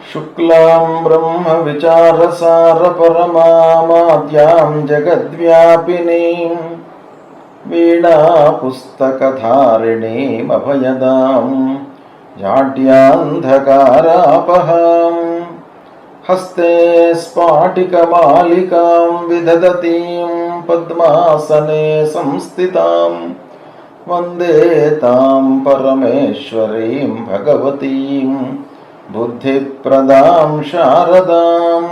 शुक्लां ब्रह्म विचारसार परमामाद्यां जगद्व्यापिनीं वीणा पुस्तकधारिणीम् अभयदां जाड्यान्धकारापहां हस्ते स्फाटिकमालिकां विदधतीं पद्मासने संस्थितां वन्दे तां परमेश्वरीं भगवतीं बुद्धिप्रदां शारदां।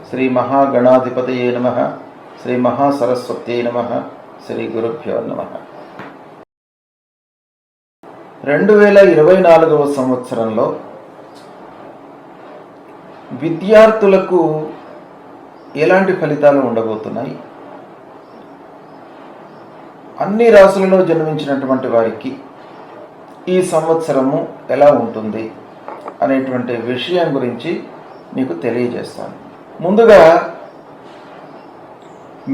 श्री महागणाधिपतये नमः। श्री महासरस्वत्यै नमः। శ్రీ గురుభ్యో నమః. 2024వ సంవత్సరంలో విద్యార్థులకు ఎలాంటి ఫలితాలు ఉండబోతున్నాయి, అన్ని రాశులలో జన్మించినటువంటి వారికి ఈ సంవత్సరము ఎలా ఉంటుంది అనేటువంటి విషయం గురించి మీకు తెలియజేస్తాను. ముందుగా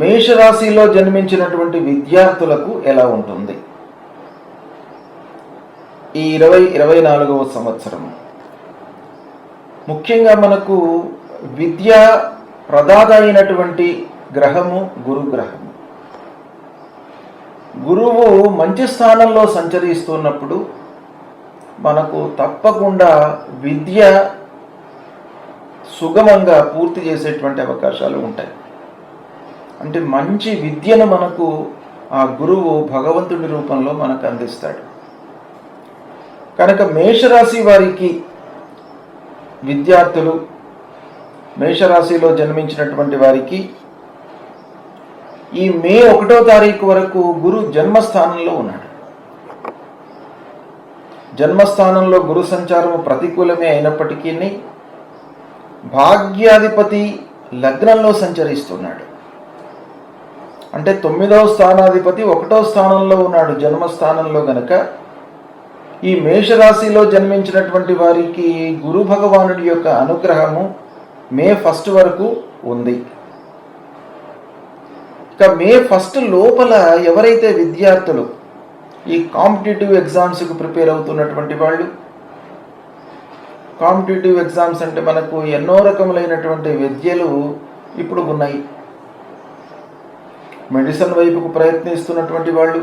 మేషరాశిలో జన్మించినటువంటి విద్యార్థులకు ఎలా ఉంటుంది ఈ 2024వ సంవత్సరం. ముఖ్యంగా మనకు విద్యా ప్రదాత అయినటువంటి గ్రహము గురుగ్రహము. గురువు మంచి స్థానంలో సంచరిస్తున్నప్పుడు మనకు తప్పకుండా విద్య సుగమంగా పూర్తి చేసేటువంటి అవకాశాలు ఉంటాయి. అంటే మంచి విద్యను మనకు ఆ గురువు భగవంతుడి రూపంలో మనకు అందిస్తాడు. కనుక మేషరాశి వారికి విద్యార్థులు, మేషరాశిలో జన్మించినటువంటి వారికి ఈ మే 1వ తారీఖు వరకు గురు జన్మస్థానంలో ఉన్నాడు. జన్మస్థానంలో గురు సంచారం ప్రతికూలమే అయినప్పటికీ భాగ్యాధిపతి లగ్నంలో సంచరిస్తున్నాడు. అంటే 9వ స్థానాధిపతి 1వ స్థానంలో ఉన్నాడు జన్మస్థానంలో. గనక ఈ మేషరాశిలో జన్మించినటువంటి వారికి గురు భగవానుడి యొక్క అనుగ్రహము మే 1 వరకు ఉంది. ఇక మే 1 లోపల ఎవరైతే విద్యార్థులు ఈ కాంపిటేటివ్ ఎగ్జామ్స్కు ప్రిపేర్ అవుతున్నటువంటి వాళ్ళు, కాంపిటేటివ్ ఎగ్జామ్స్ అంటే మనకు ఎన్నో రకములైనటువంటి విద్యలు ఇప్పుడు ఉన్నాయి. మెడిసిన్ వైపుకు ప్రయత్నిస్తున్నటువంటి వాళ్ళు,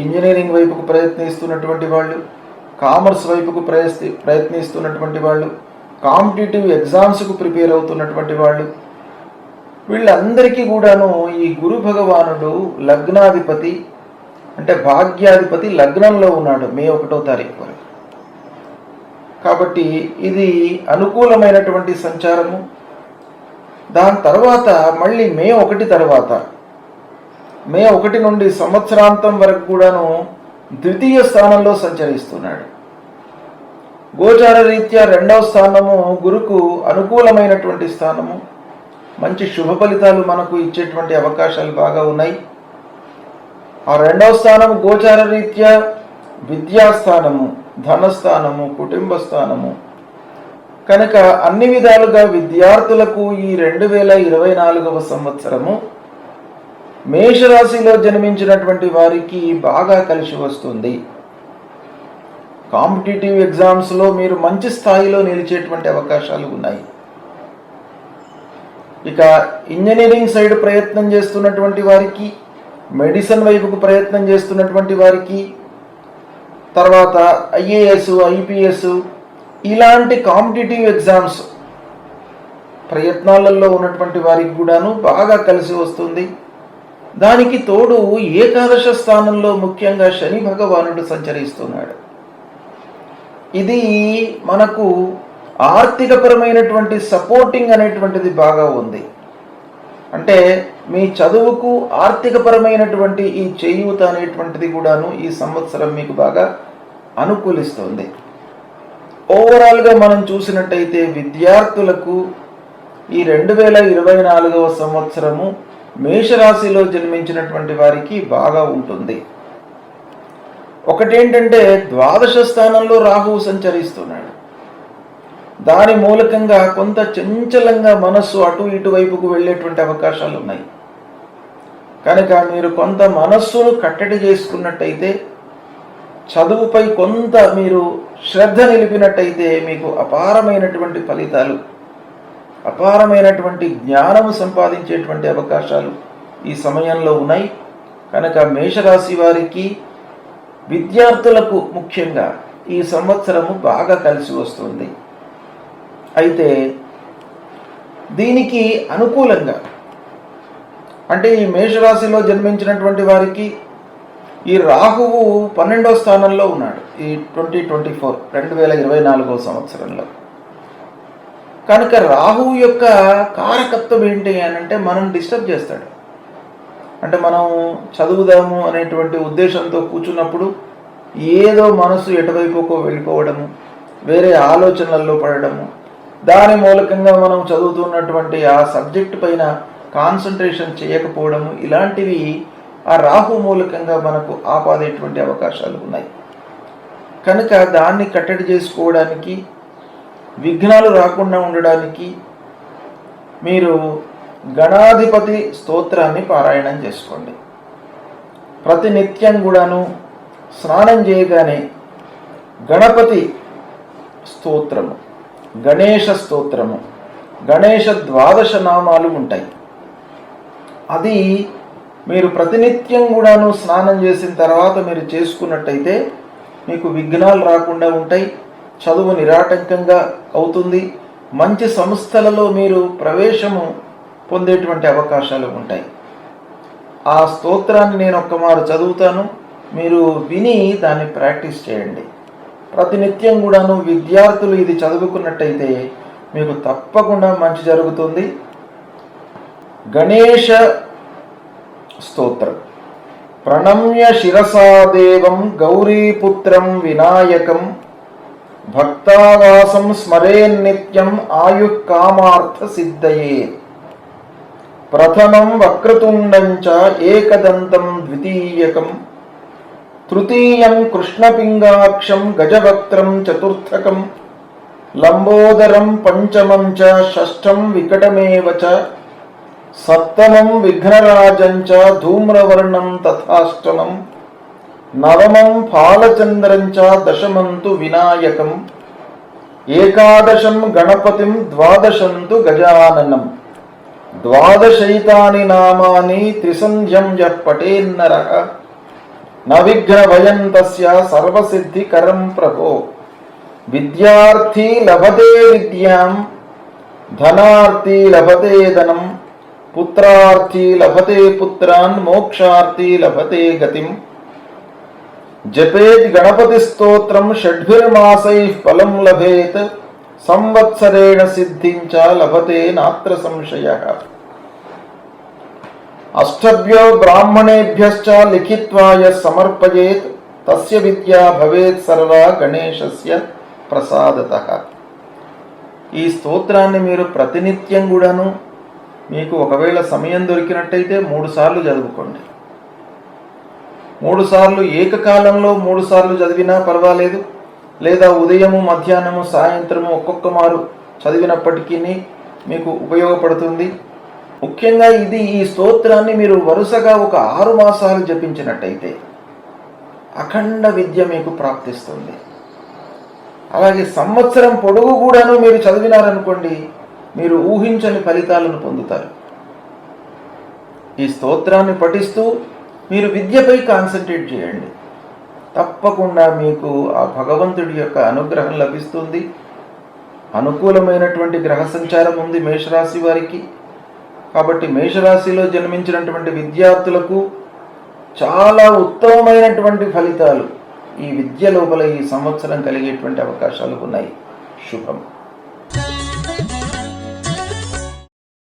ఇంజనీరింగ్ వైపుకు ప్రయత్నిస్తున్నటువంటి వాళ్ళు, కామర్స్ వైపుకు ప్రయత్నిస్తున్నటువంటి వాళ్ళు, కాంపిటేటివ్ ఎగ్జామ్స్కు ప్రిపేర్ అవుతున్నటువంటి వాళ్ళు, వీళ్ళందరికీ కూడాను ఈ గురు భగవానుడు లగ్నాధిపతి అంటే భాగ్యాధిపతి లగ్నంలో ఉన్నాడు మే 1వ తారీఖు వరకు. కాబట్టి ఇది అనుకూలమైనటువంటి సంచారము. దాని తర్వాత మళ్ళీ మే 1 తర్వాత మే 1 నుండి సంవత్సరాంతం వరకు కూడాను ద్వితీయ స్థానంలో సంచరిస్తున్నాడు. గోచార రీత్యా 2వ స్థానము గురుకు అనుకూలమైనటువంటి స్థానము. మంచి శుభ ఫలితాలు మనకు ఇచ్చేటువంటి అవకాశాలు బాగా ఉన్నాయి. ఆ 2వ స్థానము గోచార రీత్యా విద్యాస్థానము, ధనస్థానము, కుటుంబ స్థానము. కనుక అన్ని విధాలుగా విద్యార్థులకు ఈ 2024వ సంవత్సరము మేషరాశిలో జన్మించినటువంటి వారికి బాగా కలిసి వస్తుంది. కాంపిటేటివ్ ఎగ్జామ్స్లో మీరు మంచి స్థాయిలో నిలిచేటువంటి అవకాశాలు ఉన్నాయి. ఇక ఇంజనీరింగ్ సైడ్ ప్రయత్నం చేస్తున్నటువంటి వారికి, మెడిసిన్ వైపుకు ప్రయత్నం చేస్తున్నటువంటి వారికి, తర్వాత ఐఏఎస్, ఐపీఎస్ ఇలాంటి కాంపిటేటివ్ ఎగ్జామ్స్ ప్రయత్నాలలో ఉన్నటువంటి వారికి కూడాను బాగా కలిసి వస్తుంది. దానికి తోడు ఏకాదశ స్థానంలో ముఖ్యంగా శని భగవానుడు సంచరిస్తున్నాడు. ఇది మనకు ఆర్థికపరమైనటువంటి సపోర్టింగ్ అనేటువంటిది బాగా ఉంది. అంటే మీ చదువుకు ఆర్థికపరమైనటువంటి ఈ చేయూత అనేటువంటిది కూడాను ఈ సంవత్సరం మీకు బాగా అనుకూలిస్తుంది. ఓవరాల్గా మనం చూసినట్టయితే విద్యార్థులకు ఈ 2024వ సంవత్సరము మేషరాశిలో జన్మించినటువంటి వారికి బాగా ఉంటుంది. ఒకటేంటంటే ద్వాదశ స్థానంలో రాహువు సంచరిస్తున్నాడు. దాని మూలకంగా కొంత చంచలంగా మనస్సు అటు ఇటువైపుకు వెళ్ళేటువంటి అవకాశాలు ఉన్నాయి. కనుక మీరు కొంత మనస్సును కట్టడి చేసుకున్నట్టయితే చదువుపై కొంత మీరు శ్రద్ధ నిలిపినట్టయితే మీకు అపారమైనటువంటి ఫలితాలు, అపారమైనటువంటి జ్ఞానము సంపాదించేటువంటి అవకాశాలు ఈ సమయంలో ఉన్నాయి. కనుక మేషరాశి వారికి, విద్యార్థులకు ముఖ్యంగా ఈ సంవత్సరము బాగా కలిసి వస్తుంది. అయితే దీనికి అనుకూలంగా, అంటే ఈ మేషరాశిలో జన్మించినటువంటి వారికి ఈ రాహువు 12వ స్థానంలో ఉన్నాడు ఈ 2024 సంవత్సరంలో. కనుక రాహువు యొక్క కారకత్వం ఏంటి అని అంటే మనం డిస్టర్బ్ చేస్తాడు. అంటే మనం చదువుదాము అనేటువంటి ఉద్దేశంతో కూర్చున్నప్పుడు ఏదో మనసు ఎటువైపుకో వెళ్ళిపోవడము, వేరే ఆలోచనల్లో పడడము, దాని మూలకంగా మనం చదువుతున్నటువంటి ఆ సబ్జెక్టు పైన కాన్సన్ట్రేషన్ చేయకపోవడము, ఇలాంటివి ఆ రాహు మూలకంగా మనకు ఆపాదేటువంటి అవకాశాలు ఉన్నాయి. కనుక దాన్ని కట్టడి చేసుకోవడానికి, విఘ్నాలు రాకుండా ఉండడానికి మీరు గణాధిపతి స్తోత్రాన్ని పారాయణం చేసుకోండి. ప్రతినిత్యం కూడాను స్నానం చేయగానే గణపతి స్తోత్రము, గణేష స్తోత్రము, గణేష ద్వాదశ నామాలు ఉంటాయి. అది మీరు ప్రతినిత్యం కూడాను స్నానం చేసిన తర్వాత మీరు చేసుకున్నట్టయితే మీకు విఘ్నాలు రాకుండా ఉంటాయి, చదువు నిరాటంకంగా అవుతుంది, మంచి సంస్థలలో మీరు ప్రవేశము పొందేటువంటి అవకాశాలు ఉంటాయి. ఆ స్తోత్రాన్ని నేను ఒక్కమారు చదువుతాను, మీరు విని దాన్ని ప్రాక్టీస్ చేయండి. ప్రతినిత్యం కూడాను విద్యార్థులు ఇది చదువుకున్నట్టయితే మీకు తప్పకుండా మంచి జరుగుతుంది. గణేష స్తోత్రం. ప్రణమ్య శిరసాదేవం గౌరీపుత్రం వినాయకం భక్తావాసం స్మరేన్నిత్యం ఆయుః కామార్థ సిద్ధయే. ప్రథమం వక్రతుండం చ ఏకదంతం ద్వితీయకం తృతీయం కృష్ణపింగాక్షం గజవక్త్రం చతుర్థకం లంబోదరం పంచమం చ షష్ఠం వికటమేవ చ సప్తమం విఘ్నరాజం చ ధూమ్రవర్ణం తథాష్టమం నవమం ఫాలచంద్రం చ దశమం తు వినాయకం ఏకాదశం గణపతిం ద్వాదశం తు గజాననం ద్వాదశైతాని నామాని త్రిసంధ్యం యః పఠేన్నరః న విఘ్నభయం తస్య సర్వసిద్ధికరం ప్రభో. విద్యార్థి లభతే విద్యాం ధనార్థి లభతే ధనం పుత్రార్థి లభతే పుత్రాన్ మోక్షార్థి లభతే గతిం. జపేత్ గణపతి స్తోత్రం షడ్భిర్మాసైః ఫలం లభేత్ సంవత్సరేణ సిద్ధించ లభతే నాత్ర సంశయః. అష్టభ్యో బ్రాహ్మణేభ్యశ్చ లిఖిత్వా యః సమర్పయేత్ తస్య విద్యా భవేత్ సర్వా గణేశస్య ప్రసాదతః. ఈ స్తోత్రాన్ని మీరు ప్రతినిత్యం కూడాను మీకు ఒకవేళ సమయం దొరికినట్టయితే 3 సార్లు చదువుకోండి. 3 సార్లు ఏకకాలంలో 3 సార్లు చదివినా పర్వాలేదు, లేదా ఉదయము మధ్యాహ్నము సాయంత్రము ఒక్కొక్క మారు చదివినప్పటికీ మీకు ఉపయోగపడుతుంది. ముఖ్యంగా ఈ స్తోత్రాన్ని మీరు వరుసగా ఒక 6 మాసాలు జపించినట్టయితే అఖండ విద్య మీకు ప్రాప్తిస్తుంది. అలాగే సంవత్సరం పొడవు కూడాను మీరు చదివినారనుకోండి, మీరు ఊహించని ఫలితాలను పొందుతారు. ఈ స్తోత్రాన్ని పఠిస్తూ మీరు విద్యపై కాన్సన్ట్రేట్ చేయండి. తప్పకుండా మీకు ఆ భగవంతుడి యొక్క అనుగ్రహం లభిస్తుంది. అనుకూలమైనటువంటి గ్రహ సంచారం ఉంది మేషరాశి వారికి. కాబట్టి మేషరాశిలో జన్మించినటువంటి విద్యార్థులకు చాలా ఉత్తమమైనటువంటి ఫలితాలు ఈ విద్య లోపల ఈ సంవత్సరం కలిగేటువంటి అవకాశాలు ఉన్నాయి. శుభం.